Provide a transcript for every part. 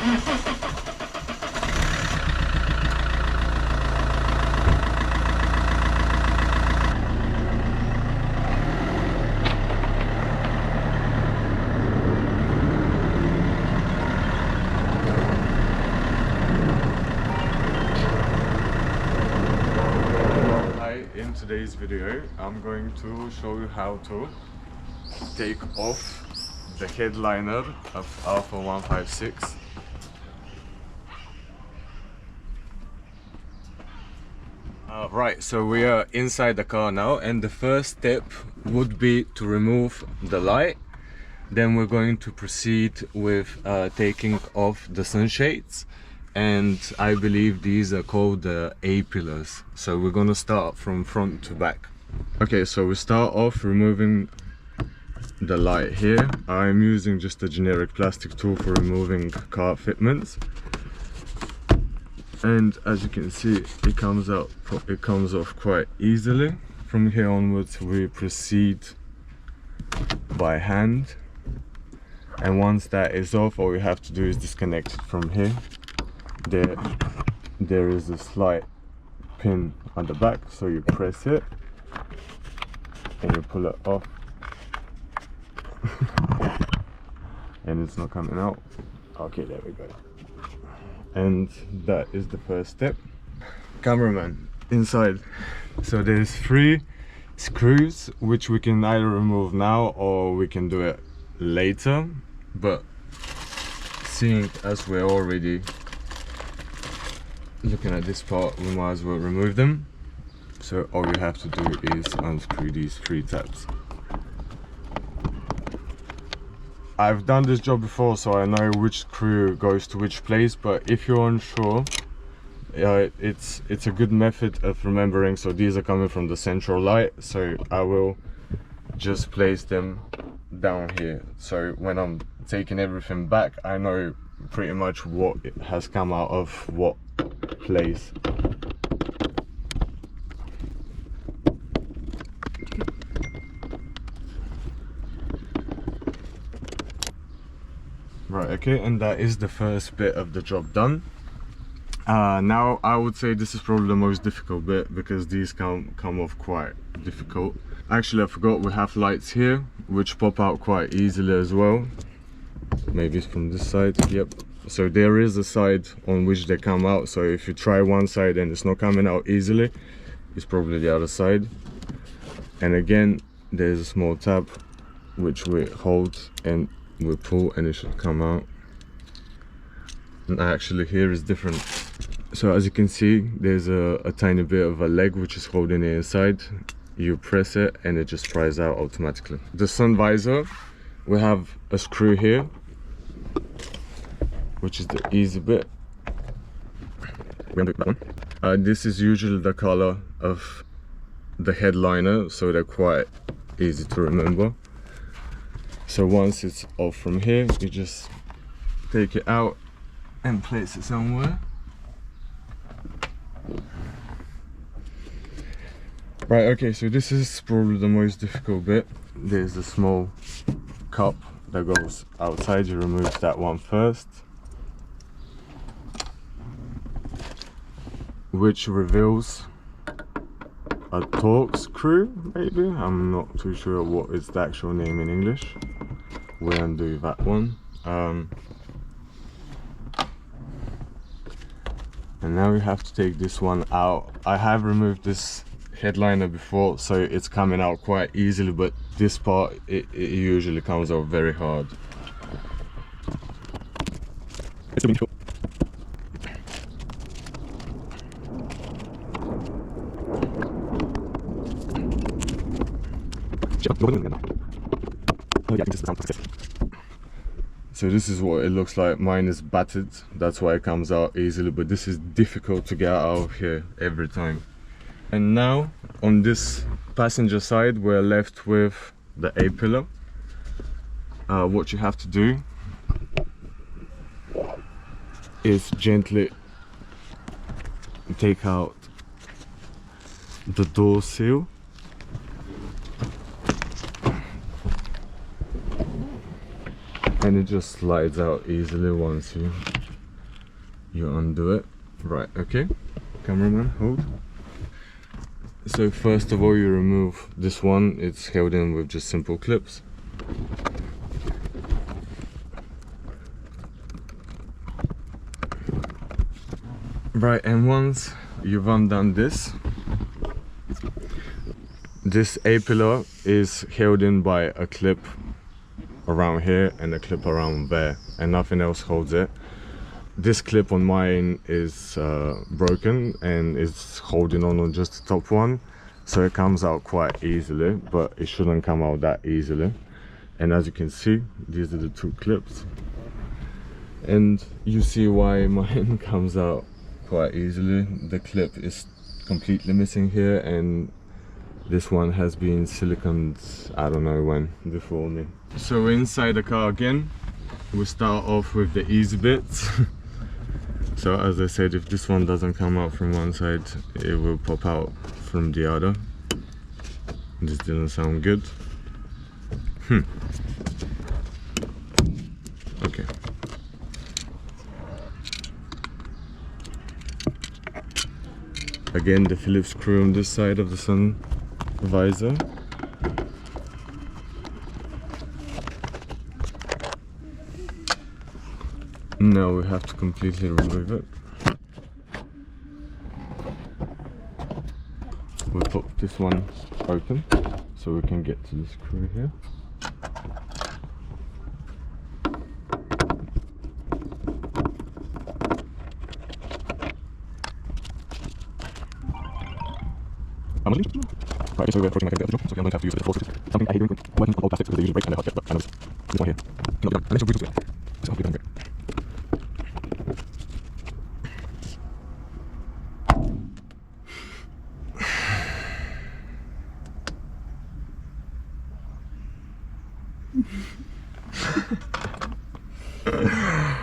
In today's video, I'm going to show you how to take off the headliner of Alfa 156. Right, so we are inside the car now, and the first step would be to remove the light. Then we're going to proceed with taking off the sunshades, and I believe these are called the A-pillars. So we're gonna start from front to back. Okay, so we start off removing the light here. I'm using just a generic plastic tool for removing car fitments, and as you can see, it comes off quite easily. From here onwards we proceed by hand, and once that is off, all we have to do is disconnect it from here. There is a slight pin on the back, so you press it and you pull it off and it's not coming out. Okay, there we go. And that is the first step. Cameraman, inside. So there's 3 screws which we can either remove now or we can do it later, but seeing as we're already looking at this part, we might as well remove them. So all you have to do is unscrew these 3 tabs. I've done this job before, so I know which screw goes to which place, but if you're unsure, it's a good method of remembering. So these are coming from the central light, so I will just place them down here. So when I'm taking everything back, I know pretty much what has come out of what place. Right, okay, and that is the first bit of the job done. Now I would say this is probably the most difficult bit, because these come off quite difficult. Actually, I forgot we have lights here which pop out quite easily as well. Maybe it's from this side. Yep. So there is a side on which they come out, so if you try one side and it's not coming out easily, it's probably the other side. And again, there's a small tab which we hold and we pull, and it should come out. And actually here is different. So as you can see, there's a tiny bit of a leg which is holding it inside. You press it and it just pries out automatically. The sun visor, we have a screw here, which is the easy bit. This is usually the color of the headliner, so they're quite easy to remember. So once it's off from here, you just take it out and place it somewhere. Right, okay, so this is probably the most difficult bit. There's a small cup that goes outside. You remove that one first, which reveals a torque screw, maybe? I'm not too sure what is the actual name in English. We undo that one. And now we have to take this one out. I have removed this headliner before, so it's coming out quite easily, but this part, it usually comes out very hard. So this is what it looks like. Mine is battered, that's why it comes out easily, but this is difficult to get out of here every time. And now on this passenger side, we're left with the A-pillar. What you have to do is gently take out the door seal. And it just slides out easily once you you undo it. Right, okay, cameraman, hold. So first of all, you remove this one. It's held in with just simple clips. Right, and once you've undone this A-pillar is held in by a clip around here and a clip around there, and nothing else holds it. This clip on mine is broken and is holding on just the top one, so it comes out quite easily, but it shouldn't come out that easily. And as you can see, these are the two clips, and you see why mine comes out quite easily. The clip is completely missing here, and this one has been siliconed I don't know when before me. So we're inside the car again. We start off with the easy bits. So as I said, if this one doesn't come out from one side, it will pop out from the other. This didn't sound good. Okay. Again, the Phillips screw on this side of the sun visor. Now we have to completely remove it. We'll pop this one open so we can get to the screw here. Right, so we're approaching my favorite so I'm going to have to use the forces. Something I hate doing when working on old plastics because they usually break and they're hard to get, but I know this one here. Not done. Unless you breathe to it. So I'll be done great.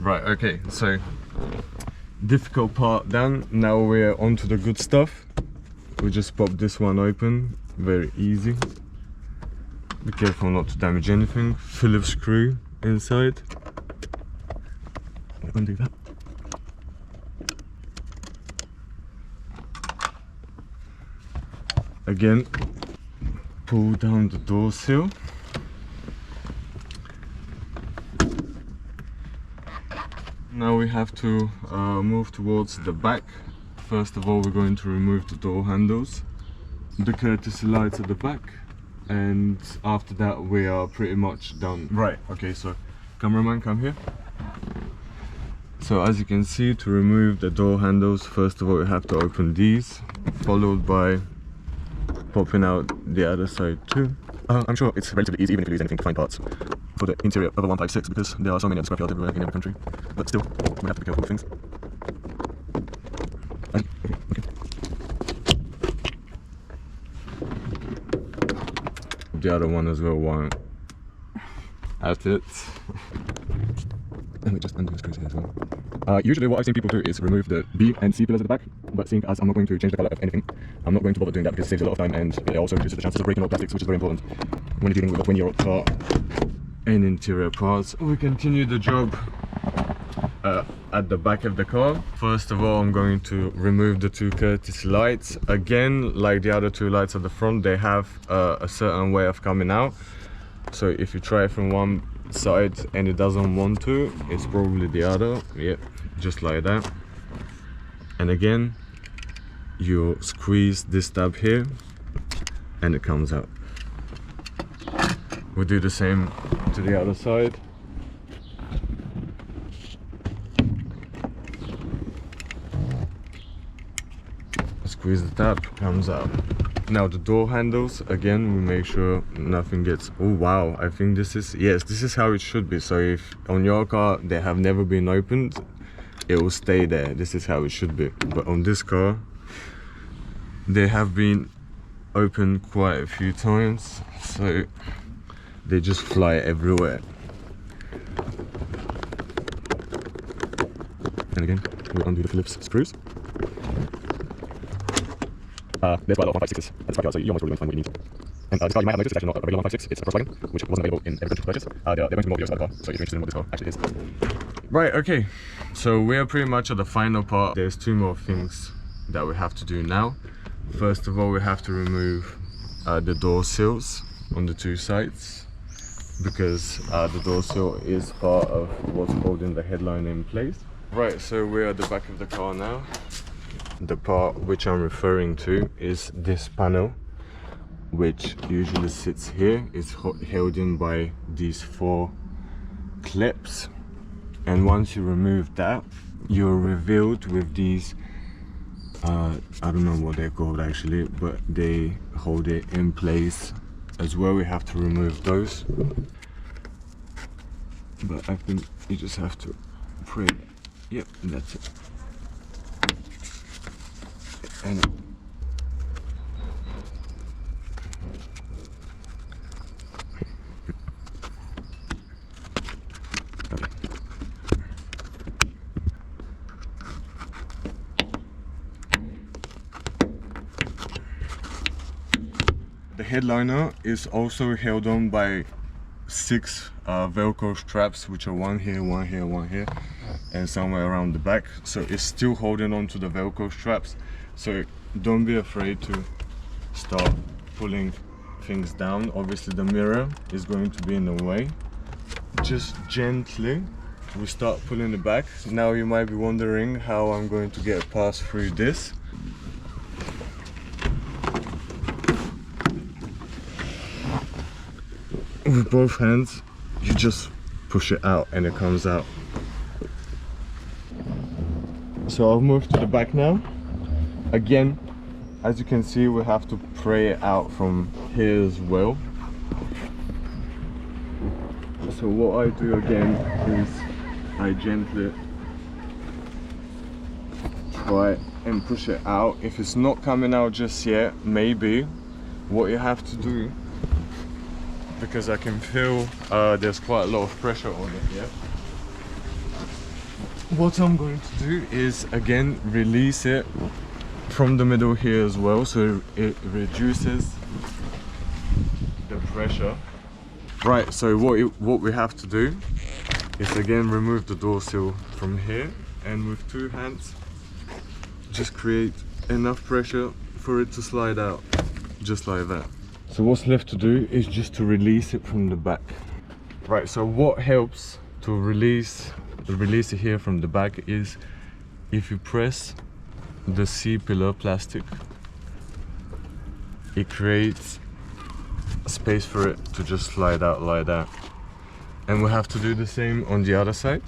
Right, okay, so difficult part done. Now we're on to the good stuff. We just pop this one open, very easy. Be careful not to damage anything. Phillips screw inside. Undo that. Again, pull down the door sill. Now we have to move towards the back. First of all, we're going to remove the door handles, the courtesy lights at the back, and after that we are pretty much done. Right, okay, so cameraman, come here. So as you can see, to remove the door handles, first of all we have to open these, followed by popping out the other side too. I'm sure it's relatively easy even if you lose anything to find parts for the interior of a 156 because there are so many of the scrapyards everywhere in every country, but still we have to be careful with things. Okay. The other one as well won't. That's it. And we just undo the screws here as well. Usually what I've seen people do is remove the B and C pillars at the back, but seeing as I'm not going to change the colour of anything, I'm not going to bother doing that because it saves a lot of time and it also reduces the chances of breaking old plastics, which is very important when you're dealing with a 20-year-old car and interior parts. We continue the job at the back of the car. First of all, I'm going to remove the two courtesy lights. Again, like the other two lights at the front, they have a certain way of coming out. So if you try from one side and it doesn't want to, it's probably the other. Yep, just like that. And again, you squeeze this tab here and it comes out. We'll do the same to the other side. Squeeze the tab, comes out. Now the door handles, again we make sure nothing gets, oh wow, I think this is, yes, this is how it should be. So if on your car they have never been opened, it will stay there. This is how it should be. But on this car they have been opened quite a few times, so they just fly everywhere. And again we undo the Phillips screws. There's quite a lot of 156s at the scrapyard, so you almost really won't find what you need. And this car you might have noticed is actually not a regular 156, it's a Crosswagon, which wasn't available in every country to purchase. They're going to be more videos about the car, so if you're interested in what this car actually is. Right, okay, so we are pretty much at the final part. There's two more things that we have to do now. First of all, we have to remove the door sills on the two sides, because the door sill is part of what's holding the headliner in place. Right, so we're at the back of the car now. The part which I'm referring to is this panel, which usually sits here. It's held in by these 4 clips, and once you remove that, you're revealed with these I don't know what they're called actually, but they hold it in place as well. We have to remove those, but I think you just have to pray. Yep, that's it. And the headliner is also held on by 6 Velcro straps, which are one here, one here, one here, and somewhere around the back. So it's still holding on to the Velcro straps. So don't be afraid to start pulling things down. Obviously the mirror is going to be in the way. Just gently we start pulling it back. Now you might be wondering how I'm going to get past through this. With both hands, you just push it out and it comes out. So I'll move to the back now. Again, as you can see, we have to pray it out from here as well. So what I do again is I gently try and push it out. If it's not coming out just yet, maybe what you have to do, because I can feel there's quite a lot of pressure on it here. What I'm going to do is again release it from the middle here as well, so it reduces the pressure. Right, so what we have to do is again remove the door sill from here, and with 2 hands just create enough pressure for it to slide out, just like that. So what's left to do is just to release it from the back. Right, so what helps to release it here from the back is if you press the C-pillar plastic, it creates space for it to just slide out like that. And we have to do the same on the other side,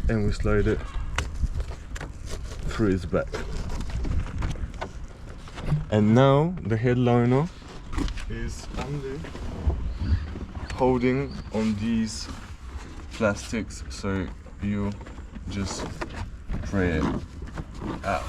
and we slide it through its back. And now the headliner is only holding on these plastics, so you just pray it out.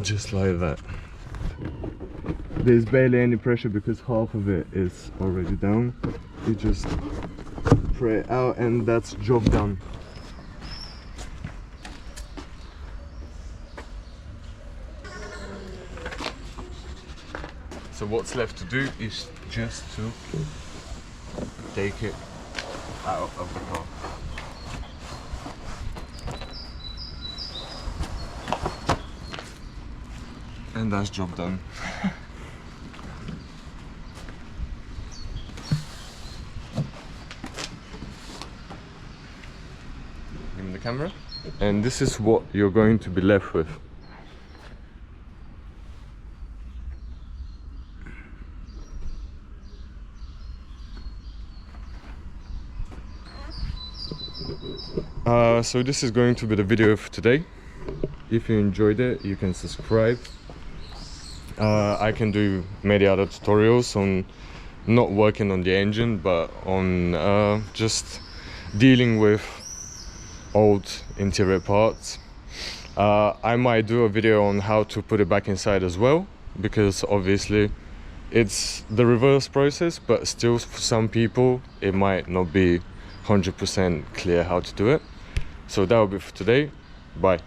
Just like that. There's barely any pressure because half of it is already down. You just pray it out and that's job done. So what's left to do is just to take it out of the car. And that's job done. Give me the camera. And this is what you're going to be left with. So this is going to be the video for today. If you enjoyed it, you can subscribe. I can do many other tutorials on not working on the engine, but on just dealing with old interior parts. I might do a video on how to put it back inside as well, because obviously it's the reverse process, but still for some people it might not be 100% clear how to do it. So that will be for today. Bye.